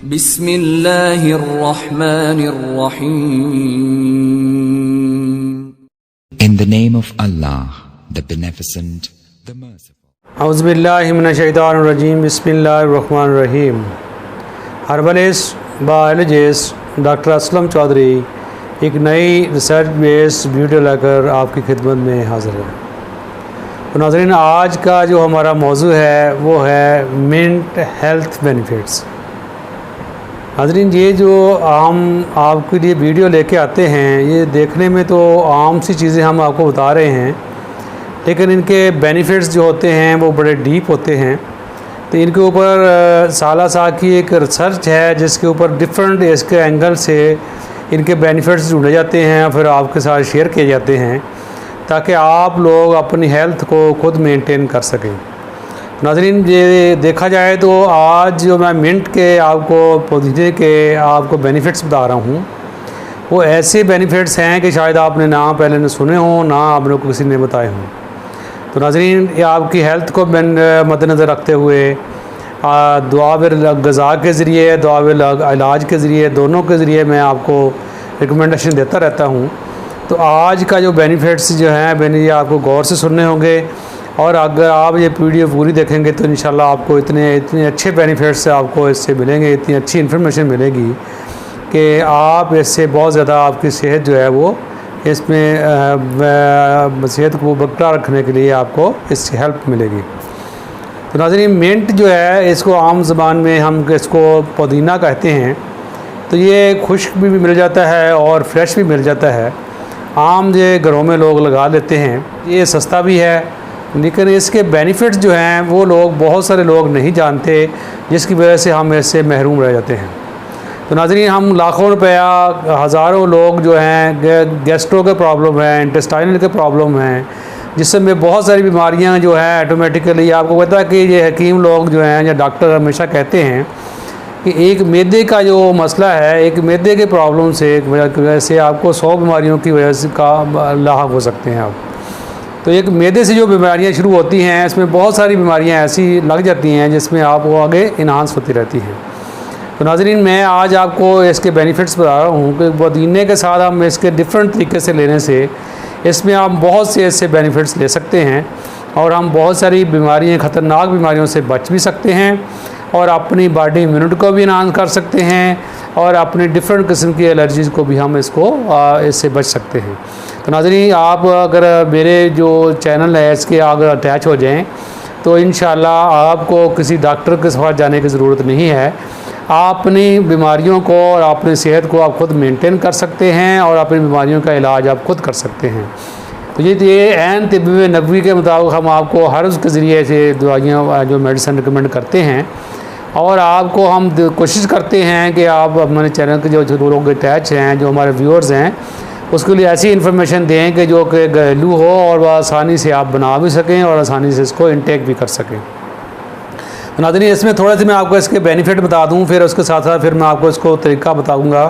बिस्मिल्लाहिर्रहमानिर्रहीम। In the name of Allah, the Beneficent, the Merciful. औज़ुबिल्लाहि मिनश्शैतानिर्रजीम। बिस्मिल्लाहिर्रहमानिर्रहीम। Herbalist biologist doctor Aslam Chaudhary एक नई रिसर्च बेस्ड वीडियो लेकर आपकी खिदमत में हाज़िर है। तो नाज़रीन, आज का जो हमारा मौजू है वो है मिंट हेल्थ बेनिफिट्स। नाज़रीन, ये जो हम आपके लिए वीडियो लेके आते हैं, ये देखने में तो आम सी चीज़ें हम आपको बता रहे हैं, लेकिन इनके बेनिफिट्स जो होते हैं वो बड़े डीप होते हैं। तो इनके ऊपर साल की एक रिसर्च है जिसके ऊपर डिफरेंट इसके एंगल से इनके बेनिफिट्स ढूंढे जाते हैं, फिर आपके साथ शेयर किए जाते हैं ताकि आप लोग अपनी हेल्थ को खुद मेंटेन कर सकें। नाज़रीन, ये देखा जाए तो आज जो मैं मिंट के आपको पुदीने के आपको बेनिफिट्स बता रहा हूँ, वो ऐसे बेनिफिट्स हैं कि शायद आपने ना पहले न सुने हों, ना आपने को किसी ने बताए हों। तो नाज़रीन, ये आपकी हेल्थ को मद्देनज़र रखते हुए दुआ ग़िज़ा के ज़रिए, दुआ इलाज के ज़रिए, दोनों के ज़रिए मैं आपको रिकमेंडेशन देता रहता हूँ। तो आज का जो बेनिफिट्स जो हैं ये आपको गौर से सुनने होंगे, और अगर आप ये वीडियो पूरी देखेंगे तो इंशाल्लाह आपको इतने अच्छे बेनिफिट्स आपको इससे मिलेंगे, इतनी अच्छी इन्फॉर्मेशन मिलेगी कि आप इससे बहुत ज़्यादा आपकी सेहत जो है वो इसमें सेहत को बरकरार रखने के लिए आपको इससे हेल्प मिलेगी। तो नाज़रीन, मिंट जो है इसको आम ज़बान में हम इसको पुदीना कहते हैं। तो ये खुश्क भी मिल जाता है और फ्रेश भी मिल जाता है। आम ये घरों में लोग लगा लेते हैं, ये सस्ता भी है, लेकिन इसके बेनिफिट्स जो हैं वो बहुत सारे लोग नहीं जानते, जिसकी वजह से हम इससे महरूम रह जाते हैं। तो नाज़रीन, हम लाखों रुपया, हज़ारों लोग जो हैं गैस्ट्रो के प्रॉब्लम है, इंटेस्टाइनल के प्रॉब्लम हैं, जिसमें बहुत सारी बीमारियां जो हैं ऑटोमेटिकली, आपको पता है कि ये हकीम लोग जो हैं या डॉक्टर हमेशा कहते हैं कि एक मैदे का जो मसला है, एक मैदे के प्रॉब्लम से की वजह से आपको 100 बीमारियों की वजह से का लाहक हो सकते हैं आप। तो एक मैदे से जो बीमारियां शुरू होती हैं, इसमें बहुत सारी बीमारियां ऐसी लग जाती हैं जिसमें आप वो आगे इन्हांस होती रहती हैं। तो नाज़रीन, मैं आज आपको इसके बेनिफिट्स बता रहा हूँ कि पुदीने के साथ हम इसके डिफरेंट तरीके से लेने से इसमें आप बहुत से ऐसे बेनिफिट्स ले सकते हैं, और हम बहुत सारी बीमारियाँ, ख़तरनाक बीमारियों से बच भी सकते हैं, और अपनी बॉडी इम्यूनिटी को भी इन्हांस कर सकते हैं, और अपनी डिफरेंट किस्म की एलर्जीज़ को भी हम इससे बच सकते हैं। तो नाज़रीन, आप अगर मेरे जो चैनल है इसके अगर अटैच हो जाएं तो इंशाल्लाह आपको किसी डॉक्टर के पास जाने की ज़रूरत नहीं है। आप अपनी बीमारियों को और अपनी सेहत को आप खुद मेंटेन कर सकते हैं, और अपनी बीमारियों का इलाज आप खुद कर सकते हैं। तो ये ऐन तिब्ब नबवी के मुताबिक हम आपको हर उसके ज़रिए से दवाइयाँ जो मेडिसिन रिकमेंड करते हैं, और आपको हम कोशिश करते हैं कि आप हमारे चैनल के जो लोग अटैच हैं, जो हमारे व्यूअर्स हैं, उसके लिए ऐसी इन्फॉर्मेशन दें कि जो कि घरेलू हो और वह आसानी से आप बना भी सकें और आसानी से इसको इंटेक भी कर सकें। तो नाज़रीन, इसमें थोड़ा सा मैं आपको इसके बेनिफिट बता दूं, फिर उसके साथ साथ फिर मैं आपको इसको तरीका बताऊंगा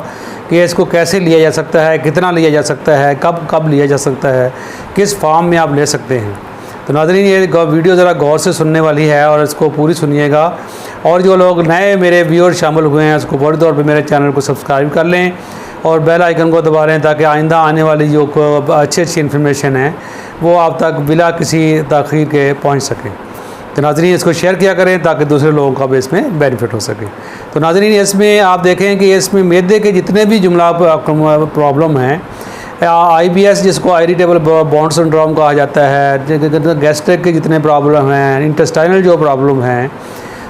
कि इसको कैसे लिया जा सकता है, कितना लिया जा सकता है, कब कब लिया जा सकता है, किस फॉर्म में आप ले सकते हैं। तो नाज़रीन, ये वीडियो ज़रा गौर से सुनने वाली है और इसको पूरी सुनिएगा, और जो लोग नए मेरे व्यूअर शामिल हुए हैं उसको फौरी तौर पर मेरे चैनल को सब्सक्राइब कर लें और बेल आइकन को दबा लें, ताकि आइंदा आने वाली जो अच्छी इन्फॉर्मेशन है वो आप तक बिला किसी ताख़ीर के पहुंच सके। तो नाज़रीन, इसको शेयर किया करें ताकि दूसरे लोगों का भी इसमें बेनिफिट हो सके। तो नाज़रीन, इसमें आप देखें कि इसमें मैदे के जितने भी जुमला प्रॉब्लम हैं, IBS जिसको इरिटेबल बाउल सिंड्रोम कहा जाता है, गैस्ट्रिक के जितने प्रॉब्लम हैं, इंटेस्टाइनल जो प्रॉब्लम हैं,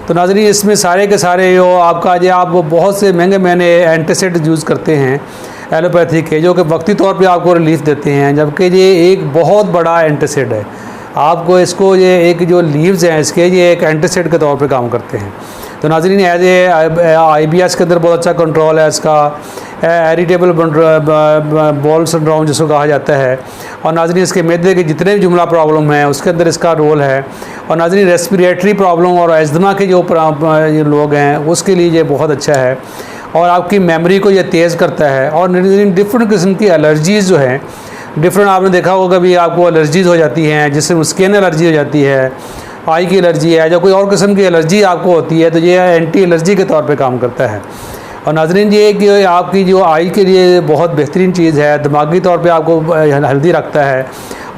तो नाज़रीन इसमें सारे के सारे जो आपका जो आप बहुत से महंगे एंटासिड यूज़ करते हैं एलोपैथी के, जो कि वक्ती तौर पे आपको रिलीफ देते हैं, जबकि ये एक बहुत बड़ा एंटासिड है। आपको इसको ये एक जो लीव्स हैं इसके, ये एक एंटासिड के तौर पे काम करते हैं। तो नाज़रीन, एज IBS के अंदर बहुत अच्छा कंट्रोल है इसका, इरिटेबल बाउल सिंड्रोम जिसको कहा जाता है, और नाज़रीन इसके मैदे के जितने भी जुमला प्रॉब्लम हैं उसके अंदर इसका रोल है, और नाज़रीन रेस्पिरेटरी प्रॉब्लम और अस्थमा के जो लोग हैं उसके लिए ये बहुत अच्छा है, और आपकी मेमोरी को ये तेज़ करता है, और नाज़रीन डिफरेंट किस्म की एलर्जीज़ जो हैं डिफरेंट, आपने देखा होगा कभी आपको एलर्जीज़ हो जाती हैं, जिससे स्किन एलर्जी हो जाती है, आई की एलर्जी है, जो कोई और किस्म की एलर्जी आपको होती है, तो ये एंटी एलर्जी के तौर पे काम करता है। और नाज़रीन ये कि आपकी जो आई के लिए बहुत बेहतरीन चीज़ है, दिमागी तौर पे आपको हेल्दी रखता है।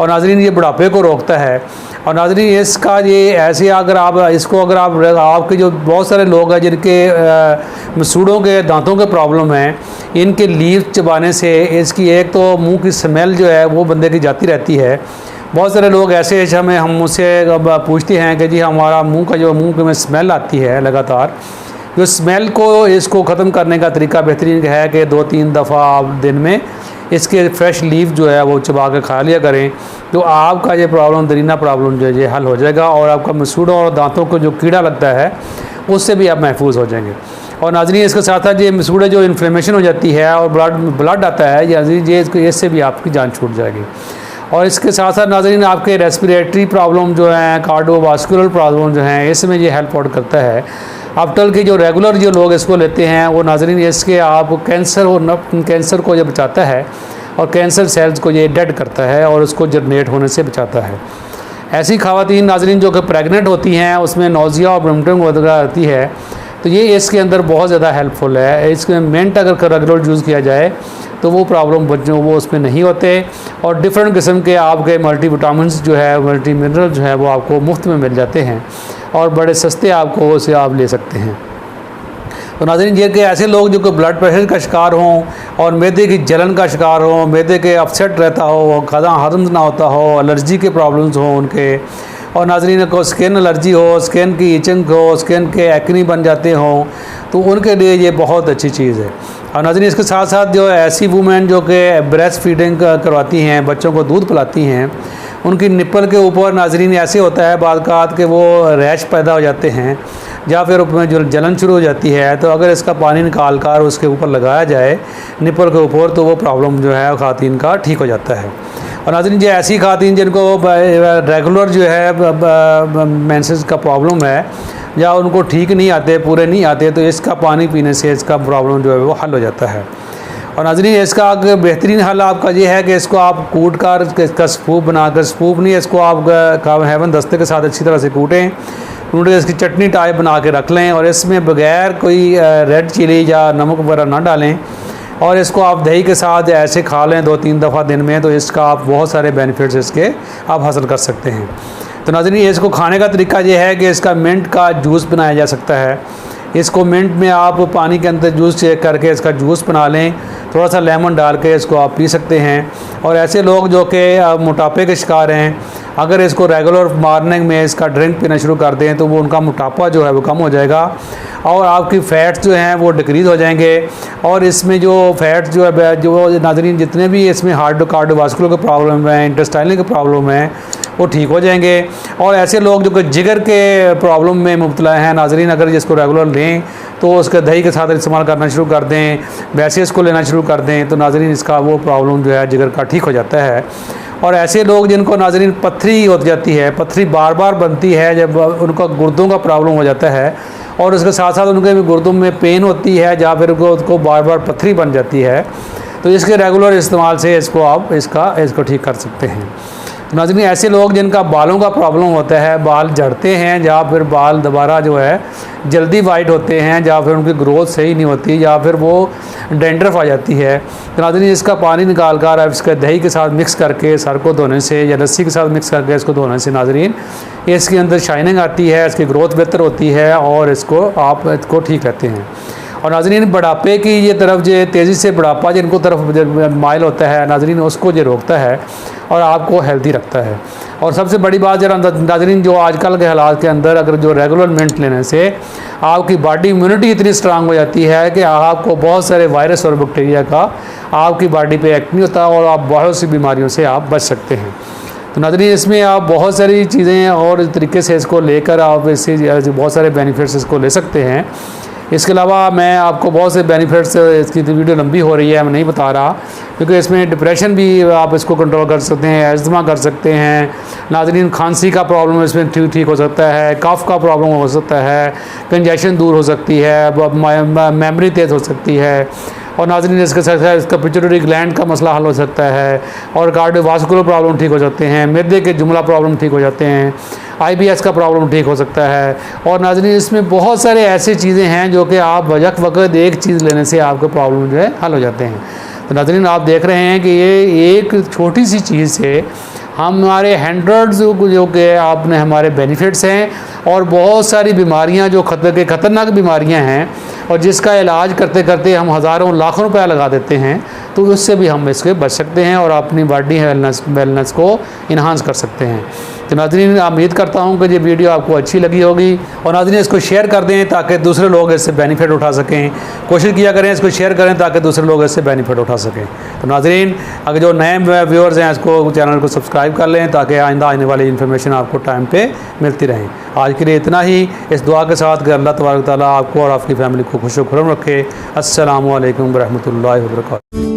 और नाज़रीन ये बुढ़ापे को रोकता है। और नाज़रीन इसका ये ऐसे अगर आप इसको अगर आप आपके जो बहुत सारे लोग हैं जिनके मसूड़ों के दांतों के प्रॉब्लम हैं, इनके लीफ चबाने से इसकी एक तो मुंह की स्मेल जो है वो बंदे की जाती रहती है। बहुत सारे लोग ऐसे हम मुझसे पूछते हैं कि जी हमारा मुंह में स्मेल आती है लगातार, जो स्मेल को इसको ख़त्म करने का तरीका बेहतरीन है कि 2-3 दफ़ा आप दिन में इसके फ्रेश लीफ जो है वो चबा के खा लिया करें, तो आपका ये प्रॉब्लम दरीना प्रॉब्लम जो है ये हल हो जाएगा और आपका मसूड़ों और दांतों को जो कीड़ा लगता है उससे भी आप महफूज हो जाएंगे। और नाज़रीन इसके साथ साथ ये मसूड़े जो इन्फ्लेमेशन हो जाती है और ब्लड आता है, ये इससे भी आपकी जान छूट जाएगी। और इसके साथ साथ नाज़रीन आपके रेस्पिरेटरी प्रॉब्लम जो हैं, कार्डियोवास्कुलर प्रॉब्लम जो हैं, इसमें ये हेल्प आउट करता है। आफ्टर के जो रेगुलर जो लोग इसको लेते हैं वो नाज़रीन इसके आप कैंसर को ये बचाता है और कैंसर सेल्स को ये डेड करता है और उसको जनरेट होने से बचाता है। ऐसी ख़वातीन नाज़रीन जो कि प्रेग्नेंट होती हैं, उसमें नौजिया और वोमिटिंग वगैरह आती है, तो ये इसके अंदर बहुत ज़्यादा हेल्पफुल है। इसके मिंट अगर रेगुलर यूज़ किया जाए तो वो प्रॉब्लम बच्चों वो उसमें नहीं होते और डिफरेंट किस्म के आपके मल्टीविटामिन्स जो है, मल्टी मिनरल जो है वो आपको मुफ्त में मिल जाते हैं और बड़े सस्ते आपको उसे आप ले सकते हैं। तो नाज़रीन ये कि ऐसे लोग जो कि ब्लड प्रेशर का शिकार हों और मैदे की जलन का शिकार हों, मैदे के अपसेट रहता हो, खाना हजम ना होता हो, एलर्जी के प्रॉब्लम्स हों उनके, और नाज़रीन को स्किन एलर्जी हो, स्किन की इचिंग हो, स्किन के एक्ने बन जाते हों, तो उनके लिए ये बहुत अच्छी चीज़ है। और नाज़रीन इसके साथ साथ जो ऐसी वूमेन जो कि ब्रेस्ट फीडिंग करवाती हैं, बच्चों को दूध पिलाती हैं, उनकी निप्पल के ऊपर नाज़रीन ऐसे होता है बाद कि वो रैश पैदा हो जाते हैं या फिर उसमें जो जलन शुरू हो जाती है, तो अगर इसका पानी निकाल कर उसके ऊपर लगाया जाए निप्पल के ऊपर, तो वो प्रॉब्लम जो है ख़ातीन का ठीक हो जाता है। और नाज़रीन जो ऐसी ख़ातीन जिनको रेगुलर जो है मेंसेस का प्रॉब्लम है या उनको ठीक नहीं आते, पूरे नहीं आते, तो इसका पानी पीने से इसका प्रॉब्लम जो है वो हल हो जाता है। और नाज़रीन इसका बेहतरीन हल आपका ये है कि इसको आप कूट कर इसका सूप बनाकर, सूप नहीं, इसको आप हेवन दस्ते के साथ अच्छी तरह से कूटें, कूट के इसकी चटनी टाइप बना के रख लें और इसमें बग़ैर कोई रेड चिली या नमक वगैरह ना डालें और इसको आप दही के साथ ऐसे खा लें 2-3 दफ़ा दिन में, तो इसका आप बहुत सारे बेनिफिट्स इसके आप हासिल कर सकते हैं। तो नाज़रीन इसको खाने का तरीका ये है कि इसका मिंट का जूस बनाया जा सकता है। इसको मिंट में आप पानी के अंदर जूस चेक करके इसका जूस बना लें, थोड़ा सा लेमन डाल के इसको आप पी सकते हैं। और ऐसे लोग जो कि मोटापे के शिकार हैं, अगर इसको रेगुलर मॉर्निंग में इसका ड्रिंक पीना शुरू कर दें तो वो उनका मोटापा जो है वो कम हो जाएगा और आपकी फ़ैट्स जो हैं वो डिक्रीज़ हो जाएंगे। और इसमें जो फैट्स जो है जो नाज़रीन जितने भी इसमें कार्डियोवास्कुलर के प्रॉब्लम हैं, इंटेस्टाइनल के प्रॉब्लम हैं, वो ठीक हो जाएंगे। और ऐसे लोग जो कि जिगर के प्रॉब्लम में मुब्तला हैं नाज़रीन, अगर इसको रेगुलर लें तो उसके दही के साथ इस्तेमाल करना शुरू कर दें, वैसे इसको लेना शुरू कर दें, तो नाज़रीन इसका वो प्रॉब्लम जो है जिगर का ठीक हो जाता है। और ऐसे लोग जिनको नाज़रीन पत्थरी हो जाती है, पत्थरी बार बार बनती है जब उनका गुर्दों का प्रॉब्लम हो जाता है और उसके साथ साथ उनके गुर्दों में पेन होती है या फिर उसको बार बार पत्थरी बन जाती है, तो इसके रेगुलर इस्तेमाल से इसको आप इसको ठीक कर सकते हैं। नाज़रीन ऐसे लोग जिनका बालों का प्रॉब्लम होता है, बाल झड़ते हैं या फिर बाल दोबारा जो है जल्दी वाइट होते हैं या फिर उनकी ग्रोथ सही नहीं होती या फिर वो डेंड्रफ आ जाती है, तो नाज़रीन इसका पानी निकाल कर आप इसके दही के साथ मिक्स करके सर को धोने से या लस्सी के साथ मिक्स करके इसको धोने से नाज़रीन इसके अंदर शाइनिंग आती है, इसकी ग्रोथ बेहतर होती है और इसको ठीक रहते हैं। और नाज़रीन बुढ़ापे की ये तरफ जो तेज़ी से बुढ़ापा जिनको तरफ माइल होता है नाज़रीन, उसको ये रोकता है और आपको हेल्दी रखता है। और सबसे बड़ी बात जरा नाज़रीन जो आजकल के हालात के अंदर अगर जो रेगुलर मिंट लेने से आपकी बॉडी इम्यूनिटी इतनी स्ट्रांग हो जाती है कि आपको बहुत सारे वायरस और बैक्टीरिया का आपकी बॉडी पे एक्ट नहीं होता और आप बहुत सी बीमारियों से आप बच सकते हैं। तो नाज़रीन इसमें आप बहुत सारी चीज़ें और तरीके से इसको लेकर आप इससे बहुत सारे बेनिफिट्स इसको ले सकते हैं। इसके अलावा मैं आपको बहुत से बेनिफिट्स, इसकी तो वीडियो लंबी हो रही है, मैं नहीं बता रहा, क्योंकि इसमें डिप्रेशन भी आप इसको कंट्रोल कर सकते हैं, एज़मा कर सकते हैं नाज़रीन, खांसी का प्रॉब्लम इसमें ठीक हो सकता है, कफ का प्रॉब्लम हो सकता है, कंजेशन दूर हो सकती है, मेमोरी तेज़ हो सकती है और नाज़रीन इसके साथ साथ इसका पिट्यूटरी ग्लैंड का मसला हल हो सकता है और कार्डियोवास्कुलर प्रॉब्लम ठीक हो सकते हैं, मैदे के जुमला प्रॉब्लम ठीक हो जाते हैं। IBS का प्रॉब्लम ठीक हो सकता है। और नाज़रीन इसमें बहुत सारे ऐसी चीज़ें हैं जो कि आप वक्त वक्त एक चीज़ लेने से आपके प्रॉब्लम जो है हल हो जाते हैं। तो नाज़रीन आप देख रहे हैं कि ये एक छोटी सी चीज़ से हमारे हंड्रेड्स जो कि आपने हमारे बेनिफिट्स हैं और बहुत सारी बीमारियां जो खतरनाक बीमारियां हैं और जिसका इलाज करते करते हम हज़ारों लाखों रुपया लगा देते हैं, तो उससे भी हम इसके बच सकते हैं और अपनी बॉडी वेलनेस को इन्हांस कर सकते हैं। तो नाज़रीन उम्मीद करता हूँ कि ये वीडियो आपको अच्छी लगी होगी और नाज़रीन इसको शेयर कर दें ताकि दूसरे लोग इससे बेनिफिट उठा सकें। कोशिश किया करें इसको शेयर करें ताकि दूसरे लोग इससे बेनिफिट उठा सकें। तो नाज़रीन अगर जो नए व्यूअर्स हैं इसको चैनल को सब्सक्राइब कर लें ताकि आइंदा आने वाली इन्फॉर्मेशन आपको टाइम पे मिलती रहें। आज के लिए इतना ही, इस दुआ के साथ कि अल्लाह तबारक व तआला आपको और आपकी फैमिली को खुश व खुर्रम रखे। अस्सलामु अलैकुम व रहमतुल्लाहि व बरकातहू।